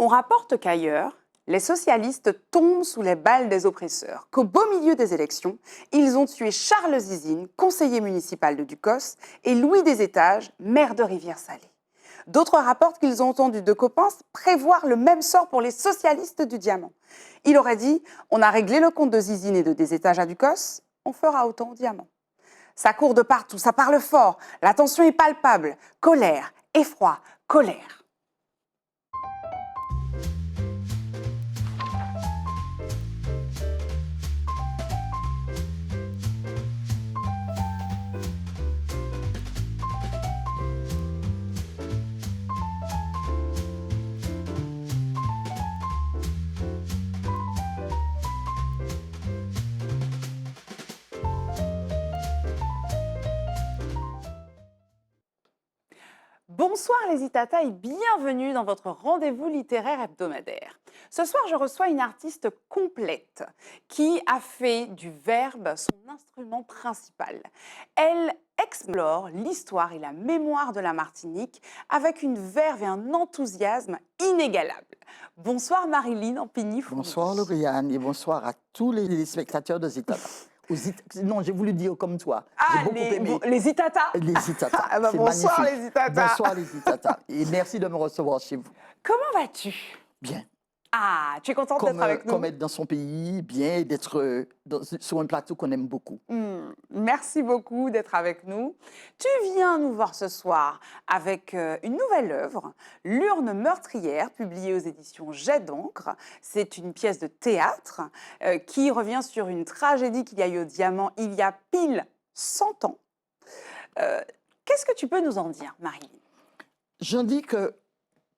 On rapporte qu'ailleurs, les socialistes tombent sous les balles des oppresseurs, qu'au beau milieu des élections, ils ont tué Charles Zizine, conseiller municipal de Ducos, et Louis Desétages, maire de Rivière-Salée. D'autres rapportent qu'ils ont entendu de Coppens prévoir le même sort pour les socialistes du Diamant. Il aurait dit « On a réglé le compte de Zizine et de Desétages à Ducos, on fera autant au Diamant ». Ça court de partout, ça parle fort, la tension est palpable, colère, effroi, colère. Bonsoir les Itata et bienvenue dans votre rendez-vous littéraire hebdomadaire. Ce soir, je reçois une artiste complète qui a fait du verbe son instrument principal. Elle explore l'histoire et la mémoire de la Martinique avec une verve et un enthousiasme inégalables. Bonsoir Marilyn Ampigny-Fournier. Bonsoir Lauriane et bonsoir à tous les spectateurs de Zitata. Non, j'ai voulu dire comme toi. J'ai beaucoup aimé. Les Itata. Les Zitata. Ah bah C'est bonsoir magnifique. les Itata. Bonsoir les Zitata. Et merci de me recevoir chez vous. Comment vas-tu? Bien. Ah, tu es contente d'être avec nous? Comme être dans son pays, bien, et d'être sur un plateau qu'on aime beaucoup. Merci beaucoup d'être avec nous. Tu viens nous voir ce soir avec une nouvelle œuvre, L'urne meurtrière, publiée aux éditions Jet d'encre. C'est une pièce de théâtre qui revient sur une tragédie qu'il y a eu au Diamant il y a pile 100 ans. Qu'est-ce que tu peux nous en dire, Marilyn? J'en dis que,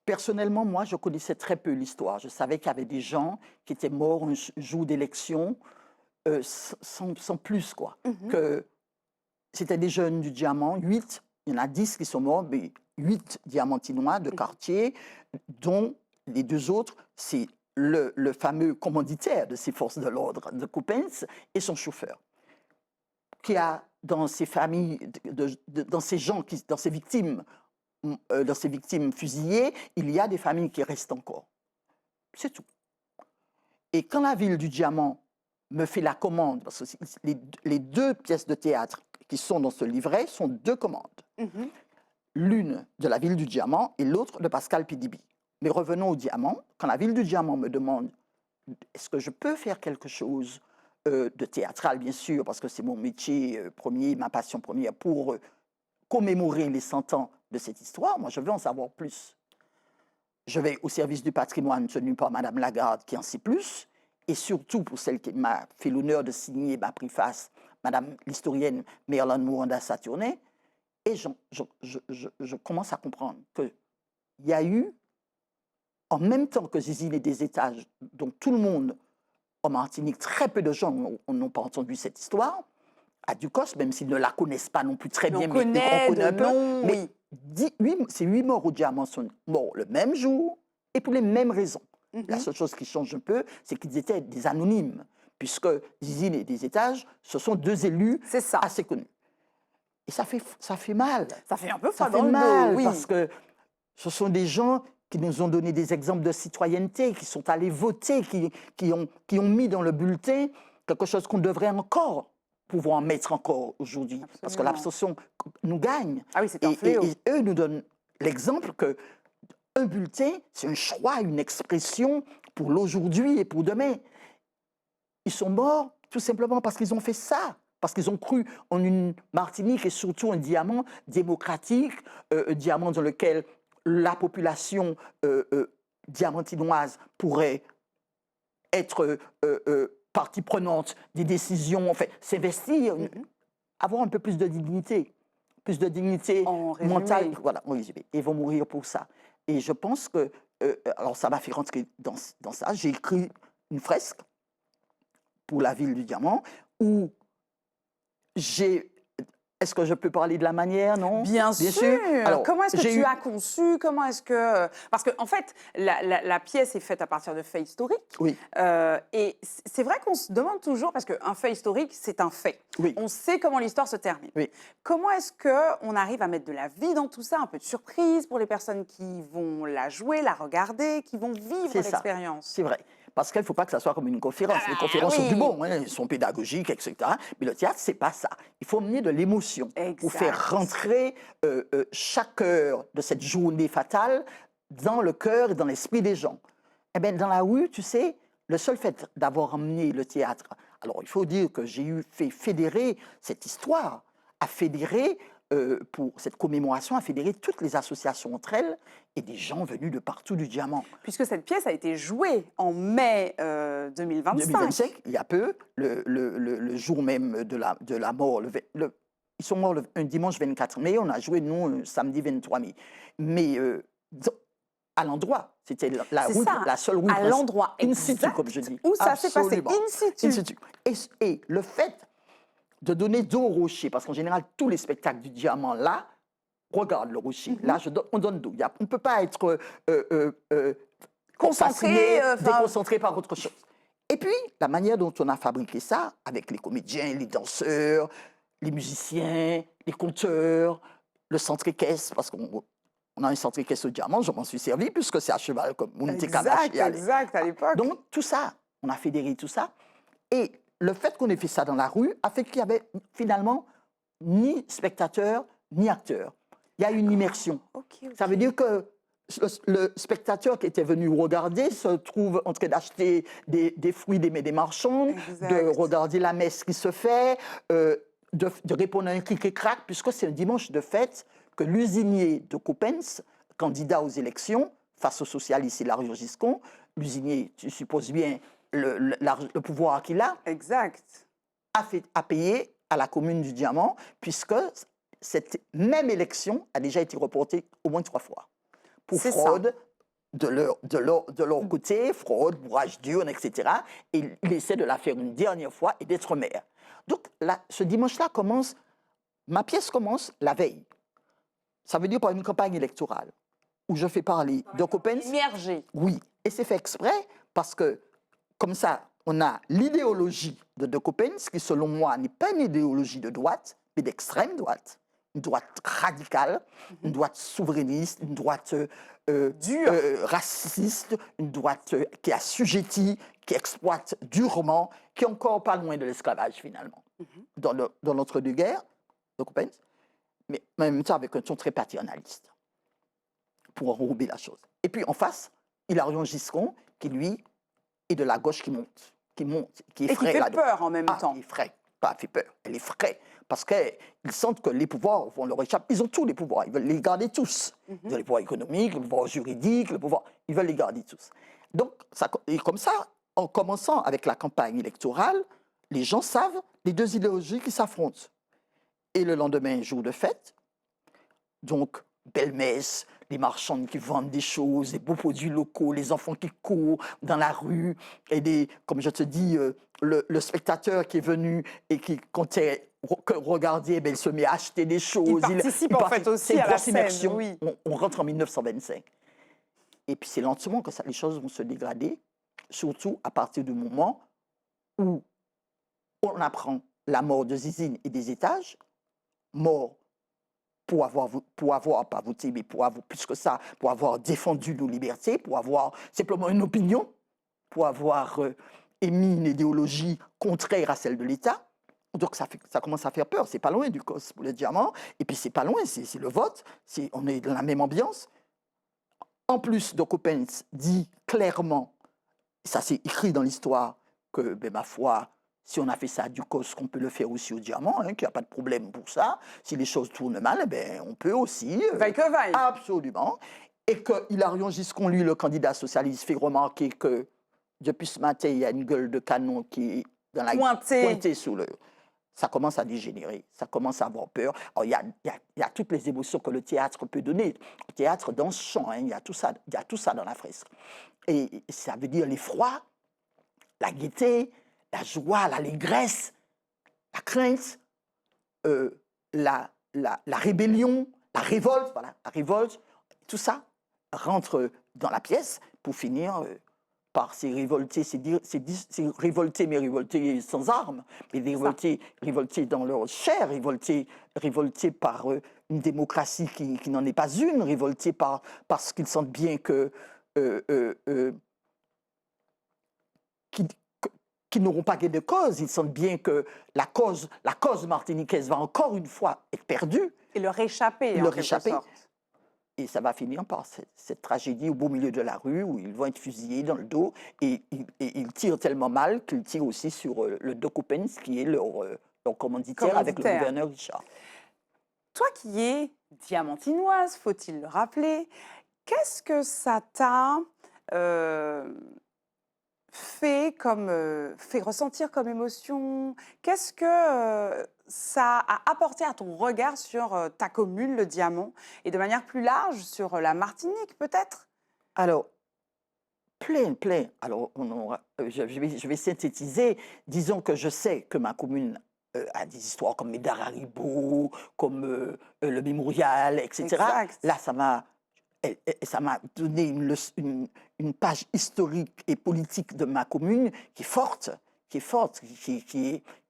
personnellement, moi, je connaissais très peu l'histoire. Je savais qu'il y avait des gens qui étaient morts un jour d'élection, sans plus, quoi. Que c'était des jeunes du Diamant, 8, il y en a 10 qui sont morts, mais 8 diamantinois de quartier, dont les 2 autres, c'est le fameux commanditaire de ces forces de l'ordre de Coppens et son chauffeur, qui a dans ces familles, dans ces gens, dans ces victimes fusillées, il y a des familles qui restent encore. C'est tout. Et quand la ville du Diamant me fait la commande, parce que les 2 pièces de théâtre qui sont dans ce livret sont 2 commandes. L'une de la ville du Diamant et l'autre de Pascal Pidibi. Mais revenons au Diamant. Quand la ville du Diamant me demande est-ce que je peux faire quelque chose de théâtral, bien sûr, parce que c'est mon métier premier, ma passion première, pour commémorer les 100 ans de cette histoire, moi je veux en savoir plus. Je vais au service du patrimoine tenu par Madame Lagarde qui en sait plus, et surtout pour celle qui m'a fait l'honneur de signer ma préface, Madame l'historienne Merlin Mouranda-Saturnet, et je commence à comprendre qu'il y a eu, en même temps que Zizine et Desétages, dont tout le monde en Martinique, très peu de gens n'ont pas entendu cette histoire, à Ducos, même s'ils ne la connaissent pas non plus très bien, mais on connaît un peu. Mais ces 8 morts au Diamant sont morts le même jour et pour les mêmes raisons. La seule chose qui change un peu, c'est qu'ils étaient des anonymes, puisque Zizine et Desétages, ce sont 2 élus assez connus. Et ça fait mal. Ça fait un peu ça fait mal, oui. Parce que ce sont des gens qui nous ont donné des exemples de citoyenneté, qui sont allés voter, qui ont mis dans le bulletin quelque chose qu'on devrait encore pouvoir mettre encore aujourd'hui, parce que l'abstention nous gagne. Ah oui, c'est un fléau. Et eux nous donnent l'exemple qu'un bulletin, c'est un choix, une expression pour l'aujourd'hui et pour demain. Ils sont morts tout simplement parce qu'ils ont fait ça, parce qu'ils ont cru en une Martinique et surtout un Diamant démocratique, un Diamant dans lequel la population diamantinoise pourrait être partie prenante des décisions, enfin, s'investir, avoir un peu plus de dignité mentale. Voilà, en résumé. Ils vont mourir pour ça. Et je pense que, alors ça m'a fait rentrer dans ça, j'ai écrit une fresque pour la ville du Diamant où j'ai Est-ce que je peux parler de la manière, non? Bien sûr. Alors, Comment est-ce que j'ai tu eu- as conçu? Comment est-ce que... Parce qu'en fait, la pièce est faite à partir de faits historiques. Oui, Et c'est vrai qu'on se demande toujours, parce qu'un fait historique, c'est un fait. oui, On sait comment l'histoire se termine. oui. Comment est-ce qu'on arrive à mettre de la vie dans tout ça, un peu de surprise pour les personnes qui vont la jouer, la regarder, qui vont vivre C'est ça. l'expérience? C'est vrai. Parce qu'il ne faut pas que ça soit comme une conférence. Ah Les bah conférences sont du oui. bon, hein, elles sont pédagogiques, etc. Mais le théâtre, c'est pas ça. Il faut amener de l'émotion pour faire Exact. rentrer chaque heure de cette journée fatale dans le cœur et dans l'esprit des gens. Eh bien, dans la rue, tu sais, le seul fait d'avoir amené le théâtre, alors il faut dire que j'ai fait fédérer cette histoire, à fédérer, pour cette commémoration, à fédérer toutes les associations entre elles et des gens venus de partout du Diamant. Puisque cette pièce a été jouée en mai 2025. 2025, il y a peu, le jour même de la mort. Ils sont morts un dimanche 24 mai, on a joué, nous, un samedi 23 mai. Mais à l'endroit, c'était C'est ça, la seule rue à l'endroit in situ, exact comme je dis. où ça s'est passé, Absolument. in situ. In situ. Et le fait de donner dos au rocher, parce qu'en général, tous les spectacles du Diamant, là, regardent le rocher. Là, on donne dos. On ne peut pas être Concentré, fasciné, enfin- déconcentré par autre chose. Et puis, la manière dont on a fabriqué ça, avec les comédiens, les danseurs, les musiciens, les conteurs, le centre équestre, parce qu'on a un centre équestre au Diamant, je m'en suis servi, puisque c'est à cheval, comme on était Exact, exact, à l'époque. Donc, tout ça, on a fédéré tout ça. Et le fait qu'on ait fait ça dans la rue a fait qu'il n'y avait finalement ni spectateur, ni acteur. Il y a une immersion. Ok, ok. Ça veut dire que le spectateur qui était venu regarder se trouve en train d'acheter des fruits des marchands, Exact. de regarder la messe qui se fait, de répondre à un cric et crac, puisque c'est un dimanche de fête que l'usinier de Coppens, candidat aux élections, face aux socialistes et Lario Giscon, l'usinier, tu supposes bien le pouvoir qu'il a, Exact. a payé à la commune du Diamant, puisque cette même élection a déjà été reportée au moins 3 fois. Pour C'est fraude de leur côté, fraude, bourrage d'urne, etc. Et il essaie de la faire une dernière fois et d'être maire. Donc, là, ce dimanche-là commence, ma pièce commence la veille. Ça veut dire par une campagne électorale où je fais parler de Coppens. Immergé. Oui, et c'est fait exprès parce que, comme ça, on a l'idéologie de Coppens, qui, selon moi, n'est pas une idéologie de droite, mais d'extrême droite. Une droite radicale, une droite souverainiste, une droite raciste, une droite qui est assujettie, qui exploite durement, qui est encore pas loin de l'esclavage, finalement, dans l'entre-deux-guerres de Coppens, mais en même temps avec un ton très paternaliste, pour enrober la chose. Et puis, en face, Hilarion Giscon, qui, lui, est de la gauche qui monte, qui est Et qui frais fait là-dedans. peur en même temps. Elle est frais, pas fait peur, elle est frais, parce qu'ils sentent que les pouvoirs vont leur échapper. Ils ont tous les pouvoirs, ils veulent les garder tous. Ils ont les pouvoirs économiques, le pouvoir juridique, ils veulent les garder tous. Donc, et comme ça, en commençant avec la campagne électorale, les gens savent les deux idéologies qui s'affrontent. Et le lendemain, jour de fête, donc, belle messe, les marchands qui vendent des choses, des beaux produits locaux, les enfants qui courent dans la rue, et comme je te dis, le spectateur qui est venu et qui comptait regarder, ben, il se met à acheter des choses. Il participe en fait aussi c'est une à la grosse scène, immersion. oui. On rentre en 1925. Et puis c'est lentement que les choses vont se dégrader, surtout à partir du moment où on apprend la mort de Zizine et des étages, mort pour avoir pas voté, mais pour avoir, plus que ça, pour avoir défendu nos libertés, pour avoir simplement une opinion, pour avoir émis une idéologie contraire à celle de l'État. Donc ça commence à faire peur. C'est pas loin du COS pour le Diamant, et puis c'est pas loin, c'est le vote, on est dans la même ambiance. En plus, de Coppens dit clairement, ça c'est écrit dans l'histoire, que, ben, ma foi, si on a fait ça à Ducos, qu'on peut le faire aussi au Diamant, hein, qu'il n'y a pas de problème pour ça. Si les choses tournent mal, eh ben, on peut aussi. Vaille que vaille. Absolument. Et que Hilarion Giscon, lui, le candidat socialiste, fait remarquer que depuis ce matin, il y a une gueule de canon qui est dans la pointée sous le. Ça commence à dégénérer, ça commence à avoir peur. Alors, il y a toutes les émotions que le théâtre peut donner. Le théâtre danse chant, hein, il y a tout ça dans la fresque. Et ça veut dire l'effroi, la gaieté, la joie, l'allégresse, la crainte, la rébellion, la révolte, tout ça rentre dans la pièce pour finir par ces révoltés, ces révoltés, mais révoltés sans armes, mais des révoltés dans leur chair, révoltés par une démocratie qui n'en est pas une, révoltés parce qu'ils sentent bien qu'ils n'auront pas gain de cause, ils sentent bien que la cause martiniquaise va encore une fois être perdue. Et leur échapper, en quelque sorte. Et ça va finir par cette tragédie au beau milieu de la rue où ils vont être fusillés dans le dos et ils tirent tellement mal qu'ils tirent aussi sur le Doc Coppens qui est leur commanditaire avec le gouverneur Richard. Toi qui es diamantinoise, faut-il le rappeler, qu'est-ce que ça t'a fait ressentir comme émotion? Qu'est-ce que ça a apporté à ton regard sur ta commune, le Diamant, et de manière plus large sur la Martinique, peut-être? Alors, plein. Alors, je vais synthétiser. Disons que je sais que ma commune a des histoires comme Médard Haribo, comme le Mémorial, etc. Exact. Là, ça m'a donné une page historique et politique de ma commune qui est forte, qui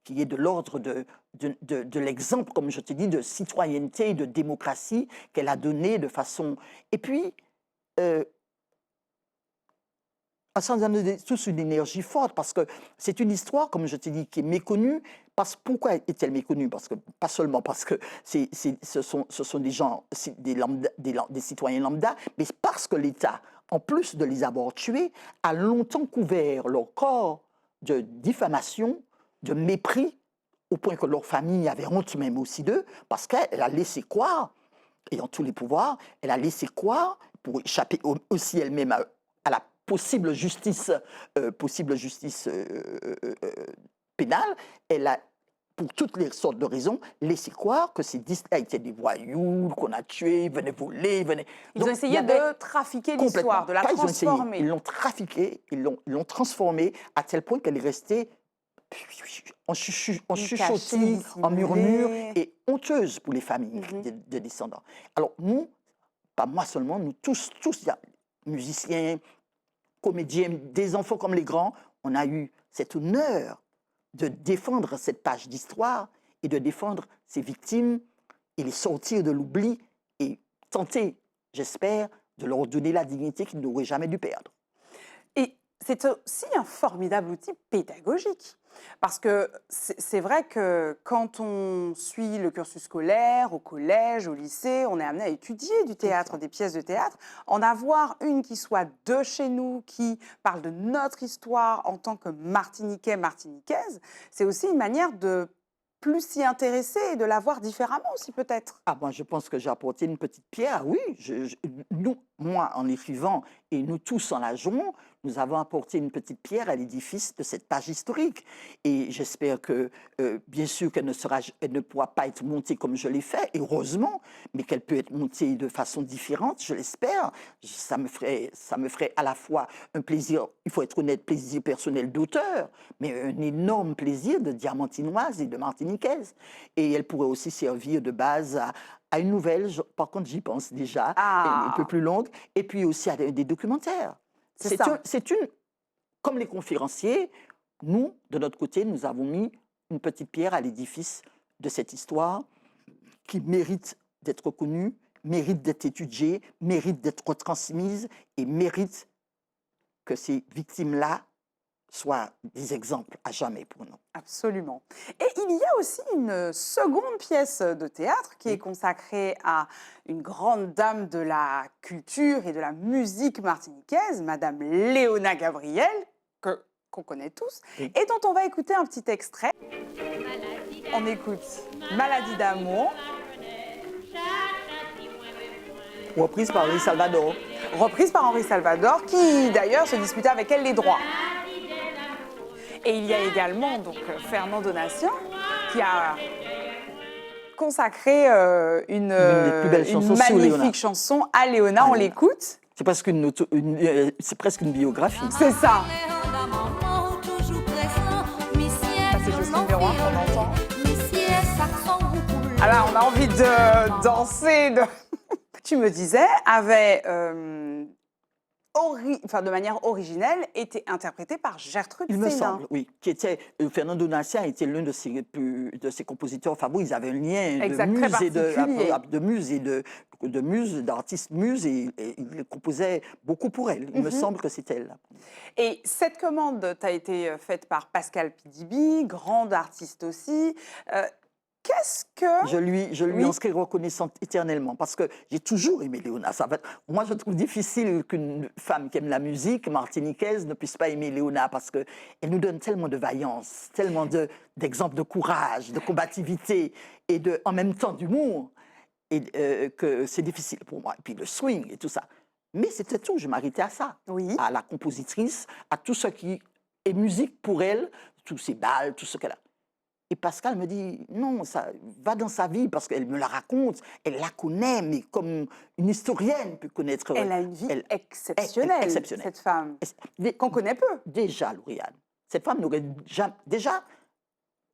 est de l'ordre de l'exemple, comme je te dis, de citoyenneté et de démocratie qu'elle a donné de façon... Et puis, ça nous donne tous une énergie forte parce que c'est une histoire, comme je t'ai dit, qui est méconnue. Pourquoi est-elle méconnue? Pas seulement parce que ce sont des gens, des citoyens lambda, mais parce que l'État, en plus de les avoir tués, a longtemps couvert leur corps de diffamation, de mépris, au point que leur famille avait honte même aussi d'eux, parce qu'elle a laissé croire, ayant tous les pouvoirs, elle a laissé croire, pour échapper aussi elle-même à la possible justice pénale, elle a, pour toutes les sortes de raisons, laissé croire que ces disques-là étaient des voyous, qu'on a tués, ils venaient voler, Ils ont essayé de trafiquer l'histoire, de la transformer. Ils l'ont trafiquée, ils l'ont transformée à tel point qu'elle est restée en chuchotis, en murmure et honteuse pour les familles de descendants. Alors nous, pas moi seulement, nous tous, musiciens, comédiens, des enfants comme les grands, on a eu cet honneur de défendre cette page d'histoire et de défendre ces victimes et les sortir de l'oubli et tenter, j'espère, de leur donner la dignité qu'ils n'auraient jamais dû perdre. Et c'est aussi un formidable outil pédagogique. Parce que c'est vrai que quand on suit le cursus scolaire, au collège, au lycée, on est amené à étudier du théâtre, des pièces de théâtre. En avoir une qui soit de chez nous, qui parle de notre histoire en tant que Martiniquais, Martiniquaise, c'est aussi une manière de plus s'y intéresser et de la voir différemment aussi peut-être. Ah, moi, je pense que j'ai apporté une petite pierre, oui. Moi, en écrivant, et nous tous en la jouant, nous avons apporté une petite pierre à l'édifice de cette page historique. Et j'espère que, bien sûr, qu'elle ne pourra pas être montée comme je l'ai fait, heureusement, mais qu'elle peut être montée de façon différente, je l'espère. Ça me ferait à la fois un plaisir, il faut être honnête, plaisir personnel d'auteur, mais un énorme plaisir de diamantinoise et de martiniquaise. Et elle pourrait aussi servir de base à une nouvelle, par contre j'y pense déjà, un peu plus longue, et puis aussi à des documentaires. Comme les conférenciers, nous, de notre côté, nous avons mis une petite pierre à l'édifice de cette histoire qui mérite d'être connue, mérite d'être étudiée, mérite d'être transmise et mérite que ces victimes-là soient des exemples à jamais pour nous. Absolument. Et il y a aussi une seconde pièce de théâtre qui est consacrée à une grande dame de la culture et de la musique martiniquaise, Madame Léona Gabriel, qu'on connaît tous, et dont on va écouter un petit extrait. On écoute Maladie d'amour. Reprise par Henri Salvador. Reprise par Henri Salvador, qui d'ailleurs se disputait avec elle les droits. Et il y a également donc Fernand Donatien qui a consacré une magnifique chanson à Léona. On l'écoute. C'est presque une biographie. C'est ça. C'est juste numéro 1 qu'on entend. Alors, on a envie de danser. Tu me disais, avait, de manière originelle, été interprété par Gertrude Il me Stein. semble, oui, qui était Fernando Nassia était l'un de ses compositeurs favoris. Ils avaient un lien Exact, très particulier. de muse, d'artistes muses, et il composait beaucoup pour elle. Il me semble que c'était elle. Et cette commande t'a été faite par Pascal Pidibi, grande artiste aussi. Qu'est-ce que... Je lui Oui. en serai reconnaissante éternellement parce que j'ai toujours aimé Léona. Moi, je trouve difficile qu'une femme qui aime la musique martiniquaise ne puisse pas aimer Léona parce qu'elle nous donne tellement de vaillance, tellement d'exemples de courage, de combativité et en même temps d'humour que c'est difficile pour moi. Et puis le swing et tout ça. Mais c'était tout, je m'arrêtais à ça, Oui. à la compositrice, à tout ce qui est musique pour elle, tous ses balles, tout ce qu'elle a. Et Pascal me dit, non, ça va dans sa vie, parce qu'elle me la raconte, elle la connaît, mais comme une historienne peut connaître. Elle a une vie exceptionnelle, cette femme, qu'on connaît peu. Déjà, Lauriane, cette femme n'aurait jamais... Déjà,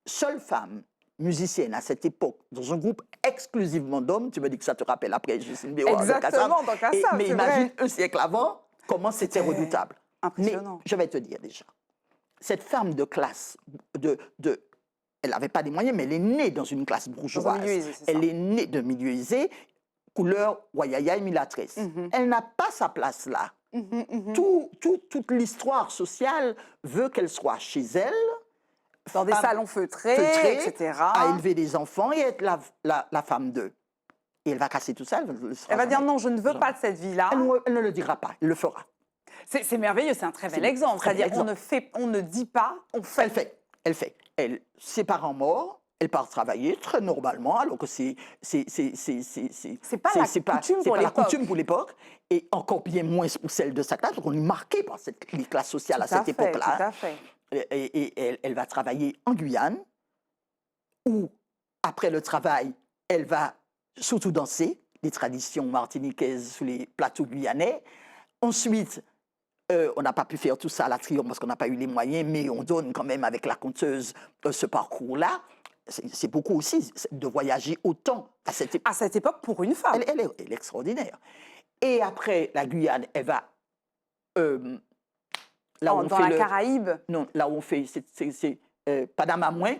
seule femme musicienne à cette époque, dans un groupe exclusivement d'hommes, tu me dis que ça te rappelle après Justine Béroir de Cassab. Exactement, dans Cassab, mais c'est imagine vrai. un siècle avant, comment c'était redoutable. Impressionnant. Mais je vais te dire déjà, cette femme de classe, elle n'avait pas des moyens, mais elle est née dans une classe bourgeoise. Dans un milieu aisé, c'est ça. Elle est née d'un milieu aisé, couleur Wayaya et Milatrice. Elle n'a pas sa place là. Toute l'histoire sociale veut qu'elle soit chez elle, dans des salons feutrés, etc. À élever des enfants et être la femme d'eux. Et elle va casser tout ça. Elle va dire non, je ne veux pas de cette vie-là. Elle ne le dira pas, elle le fera. C'est merveilleux, c'est un très bel exemple. C'est-à-dire on ne dit pas, on fait. Elle fait. Ses parents morts, elle part travailler très normalement, alors que c'est pas la coutume pour l'époque, et encore bien moins pour celle de sa classe. Donc on est marqué par les classes sociales à cette époque-là. Tout à fait. Et elle va travailler en Guyane, où après le travail, elle va surtout danser les traditions martiniquaises sur les plateaux guyanais. Ensuite, on n'a pas pu faire tout ça à la Triomphe parce qu'on n'a pas eu les moyens, mais on donne quand même avec la conteuse ce parcours-là. C'est beaucoup aussi de voyager autant à cette époque. À cette époque, pour une femme. Elle est extraordinaire. Et après la Guyane, elle va... là où dans la Caraïbe. Non, là où on fait... C'est Panama moins.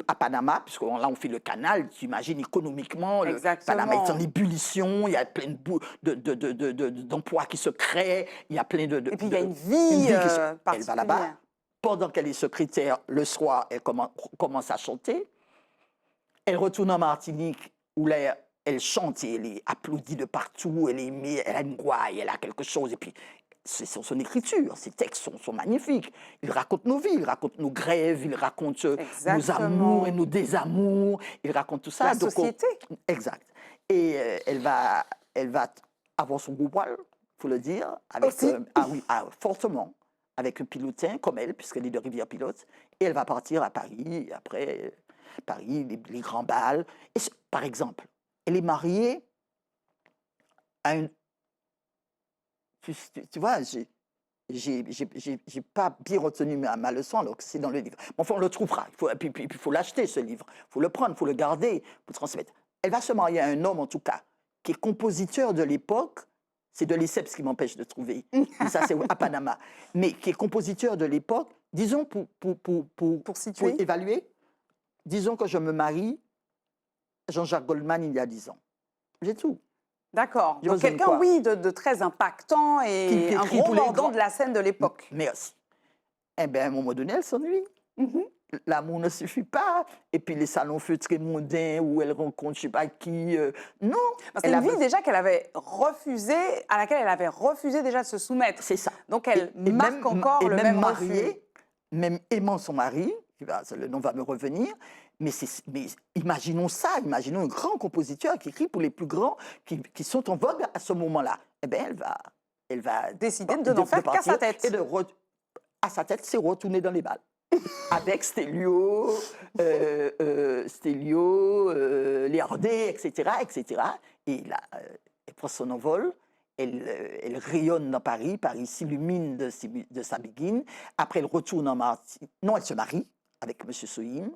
À Panama, puisque là on fait le canal, tu imagines économiquement, le Panama est en ébullition, il y a plein d'emplois qui se créent, il y a plein de... Et puis il y a une vie particulière. Elle va là-bas, pendant qu'elle est secrétaire, le soir, elle commence à chanter. Elle retourne en Martinique, où là, elle chante et elle est applaudie de partout, elle a une gouaille, elle a quelque chose, et puis... C'est son écriture, ses textes sont magnifiques. Il raconte nos vies, il raconte nos grèves, il raconte nos amours et nos désamours, il raconte tout ça. La société. Exact. Et elle va avoir son gros poil, il faut le dire, avec, fortement, avec un pilotin comme elle, puisqu'elle est de Rivière-Pilote, et elle va partir à Paris, après Paris, les grands bals. Et par exemple, elle est mariée à une... Tu vois, j'ai pas bien retenu ma leçon, alors que c'est dans le livre. Mais enfin, on le trouvera. Il faut l'acheter, ce livre. Il faut le prendre, il faut le garder, il faut transmettre. Elle va se marier à un homme, en tout cas, qui est compositeur de l'époque. C'est de Lesseps qui m'empêche de trouver. Et ça, c'est à Panama. Mais qui est compositeur de l'époque, disons, pour évaluer, disons que je me marie Jean-Jacques Goldman il y a 10 ans. J'ai tout. D'accord. Donc quelqu'un, oui, de très impactant et un gros mordant de la scène de l'époque. Merci. Eh bien, à un moment donné, elle s'ennuie. L'amour ne suffit pas. Et puis les salons feutrés mondains où elle rencontre je ne sais pas qui. Non. C'est une vie déjà qu'elle avait refusé, à laquelle elle avait refusé déjà de se soumettre. C'est ça. Donc elle marque encore le même refus. Même aimant son mari, le nom va me revenir, mais imaginons ça, imaginons un grand compositeur qui écrit pour les plus grands qui sont en vogue à ce moment-là. Eh bien, elle va décider de n'en faire qu'à sa tête. Et à sa tête, c'est retourner dans les balles. Avec Stélio, Léardé, etc., etc. Et là, elle prend son envol. Elle rayonne dans Paris. Paris s'illumine de sa béguine. Après, elle retourne en Martinique. Non, elle se marie avec M. Sohim.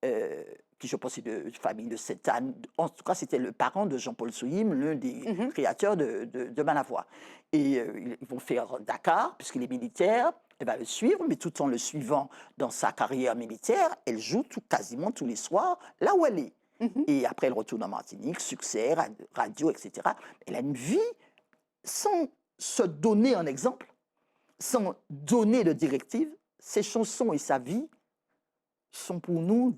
qui je pense est de famille de Sainte-Anne. En tout cas, c'était le parent de Jean-Paul Souhim, l'un des créateurs de Malavoie. Et ils vont faire Dakar, puisqu'il est militaire. Elle va le suivre, mais tout en le suivant dans sa carrière militaire, elle joue quasiment tous les soirs là où elle est. Et après, elle retourne en Martinique, succès, radio, etc. Elle a une vie sans se donner un exemple, sans donner de directive. Ses chansons et sa vie sont pour nous,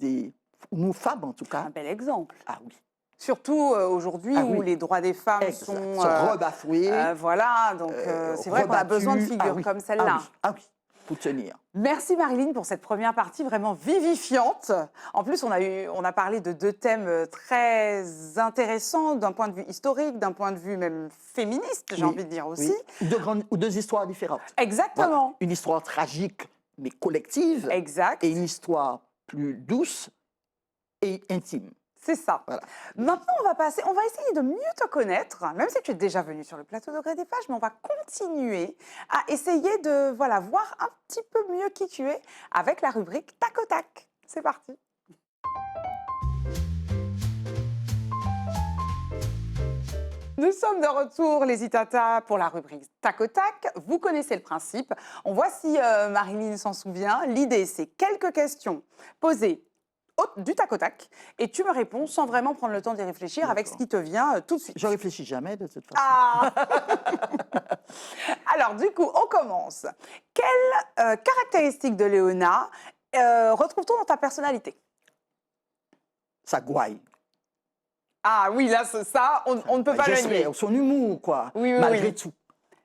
nous femmes en tout cas. Un bel exemple. Ah oui. Surtout aujourd'hui où les droits des femmes sont rebafoués. Voilà, donc c'est vrai qu'on a besoin de figures comme celle-là. Ah oui, pour tenir. Merci Marilyn pour cette première partie vraiment vivifiante. En plus, on a parlé de deux thèmes très intéressants d'un point de vue historique, d'un point de vue même féministe, j'ai envie de dire aussi. Oui. Ou deux histoires différentes. Exactement. Voilà. Une histoire tragique mais collective. Exact. Et une histoire plus douce et intime. C'est ça. Voilà. Maintenant, on va essayer de mieux te connaître, même si tu es déjà venu sur le plateau de Gré des Pages, mais on va continuer à essayer de voir un petit peu mieux qui tu es avec la rubrique Tac au Tac. C'est parti. Nous sommes de retour, les Itata, pour la rubrique Tac au Tac. Vous connaissez le principe. On voit si Marilyn s'en souvient. L'idée, c'est quelques questions posées du tac au tac, et tu me réponds sans vraiment prendre le temps d'y réfléchir avec ce qui te vient tout de suite. Je réfléchis jamais de toute façon. Ah Alors, du coup, on commence. Quelles caractéristiques de Léona retrouve-t-on dans ta personnalité? Ça gouaille. Ah oui, là, ça, on ne peut pas le nier. Son humour, quoi. Oui, malgré tout.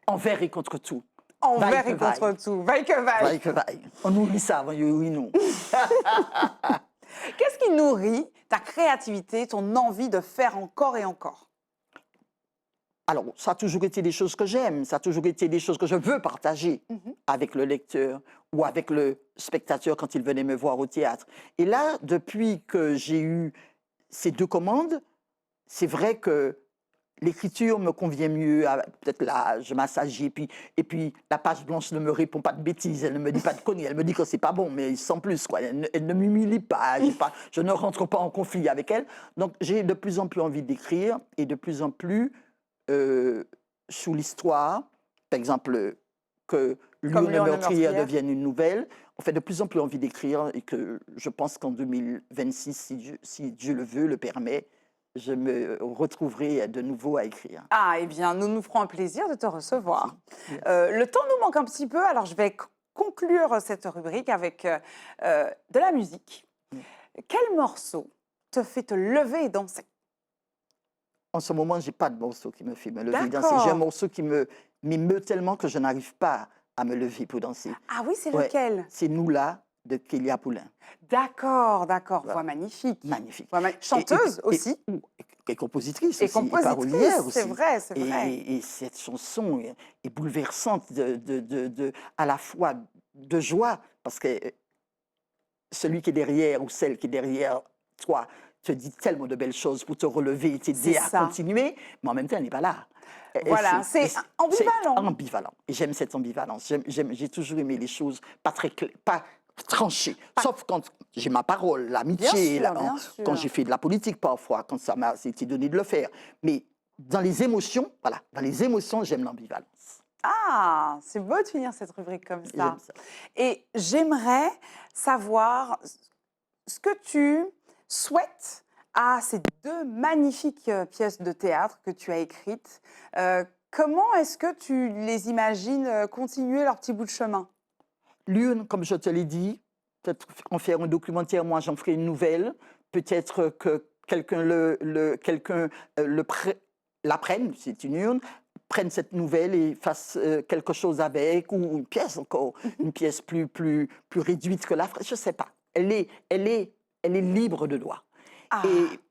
Envers et contre tout. Envers et contre tout. Vaille que vaille. Vaille que vaille. On oublie ça avant, oui, non. Qu'est-ce qui nourrit ta créativité, ton envie de faire encore et encore? Alors, ça a toujours été des choses que j'aime, ça a toujours été des choses que je veux partager avec le lecteur ou avec le spectateur quand il venait me voir au théâtre. Et là, depuis que j'ai eu ces deux commandes, c'est vrai que l'écriture me convient mieux. Peut-être là, je m'assagis, et puis la page blanche ne me répond pas de bêtises, elle ne me dit pas de conneries, elle me dit que c'est pas bon, mais sans plus, quoi. Elle ne m'humilie pas, je ne rentre pas en conflit avec elle. Donc j'ai de plus en plus envie d'écrire et de plus en plus sous l'histoire, par exemple, que Lune meurtrière devienne une nouvelle. On fait de plus en plus envie d'écrire et que je pense qu'en 2026, si Dieu le veut, le permet, je me retrouverai de nouveau à écrire. Ah, eh bien, nous nous ferons un plaisir de te recevoir. Le temps nous manque un petit peu, alors je vais conclure cette rubrique avec de la musique. Quel morceau te fait te lever et danser? En ce moment, je n'ai pas de morceau qui me fait me lever et danser. J'ai un morceau qui m'émeut tellement que je n'arrive pas à me lever pour danser. Ah oui, c'est lequel? C'est Nous là de Kélia Poulain. D'accord. Voilà. Voix magnifique. Magnifique. Chanteuse aussi. Et compositrice et aussi. Compositrice, et parolière aussi. C'est vrai, c'est vrai. Et cette chanson est bouleversante à la fois de joie, parce que celui qui est derrière ou celle qui est derrière toi te dit tellement de belles choses pour te relever et t'aider à continuer, mais en même temps, elle n'est pas là. Voilà, c'est ambivalent. C'est ambivalent. Et j'aime cette ambivalence. J'ai toujours aimé les choses pas très pas tranchées. Sauf quand j'ai ma parole, l'amitié, quand j'ai fait de la politique parfois, quand ça m'a été donné de le faire. Mais dans les émotions, voilà, dans les émotions, j'aime l'ambivalence. Ah, c'est beau de finir cette rubrique comme ça. Et j'aimerais savoir ce que tu souhaites à ces deux magnifiques pièces de théâtre que tu as écrites. Comment est-ce que tu les imagines continuer leur petit bout de chemin? L'une, comme je te l'ai dit, peut-être en faire un documentaire, moi j'en ferai une nouvelle. Peut-être que quelqu'un l'apprenne, c'est une urne, prenne cette nouvelle et fasse quelque chose avec, ou une pièce encore, une pièce plus réduite que la phrase, je ne sais pas. Elle est libre de droit. Ah.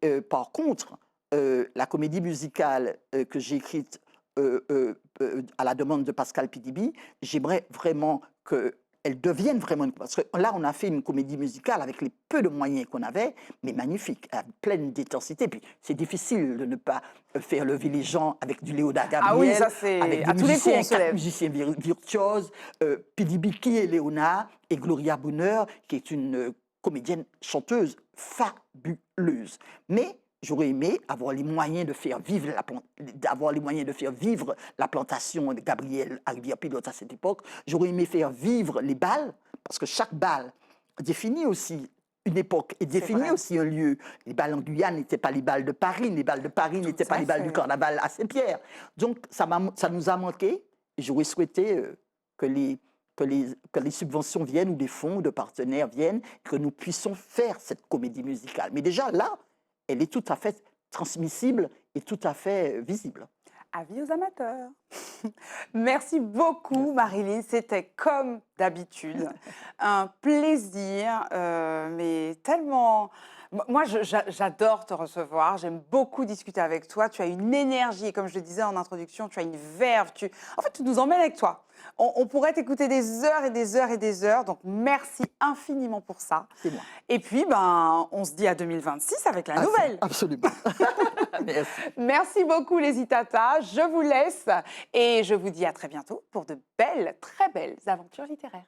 Et par contre, la comédie musicale que j'ai écrite à la demande de Pascal Pidibi, j'aimerais vraiment qu'elle devienne vraiment... Parce que là, on a fait une comédie musicale avec les peu de moyens qu'on avait, mais magnifique, pleine d'intensité. Puis c'est difficile de ne pas faire lever les gens avec du Léona Gabriel. Ah oui, ça c'est... Avec à tous les coups, on se lève. Musiciens virtuoses, Pidibi qui est Léona, et Gloria Bonheur, qui est une comédienne, chanteuse fabuleuse. Mais j'aurais aimé avoir les moyens de faire vivre la plantation de Gabriel Rivière-Pilote à cette époque. J'aurais aimé faire vivre les bals, parce que chaque bal définit aussi une époque et définit aussi un lieu. Les bals en Guyane n'étaient pas les bals de Paris, les bals de Paris n'étaient pas les bals du carnaval à Saint-Pierre. Donc ça nous a manqué. J'aurais souhaité que les subventions viennent ou des fonds de partenaires viennent, que nous puissions faire cette comédie musicale. Mais déjà là, elle est tout à fait transmissible et tout à fait visible. Avis aux amateurs. Merci beaucoup, Marilyn. C'était comme d'habitude un plaisir, mais tellement. Moi, j'adore te recevoir. J'aime beaucoup discuter avec toi. Tu as une énergie, comme je le disais en introduction, tu as une verve. En fait, tu nous emmènes avec toi. On pourrait t'écouter des heures et des heures et des heures. Donc, merci infiniment pour ça. C'est moi. Et puis, on se dit à 2026 avec la nouvelle. Absolument. Merci. Merci beaucoup, les Itata. Je vous laisse et je vous dis à très bientôt pour de belles, très belles aventures littéraires.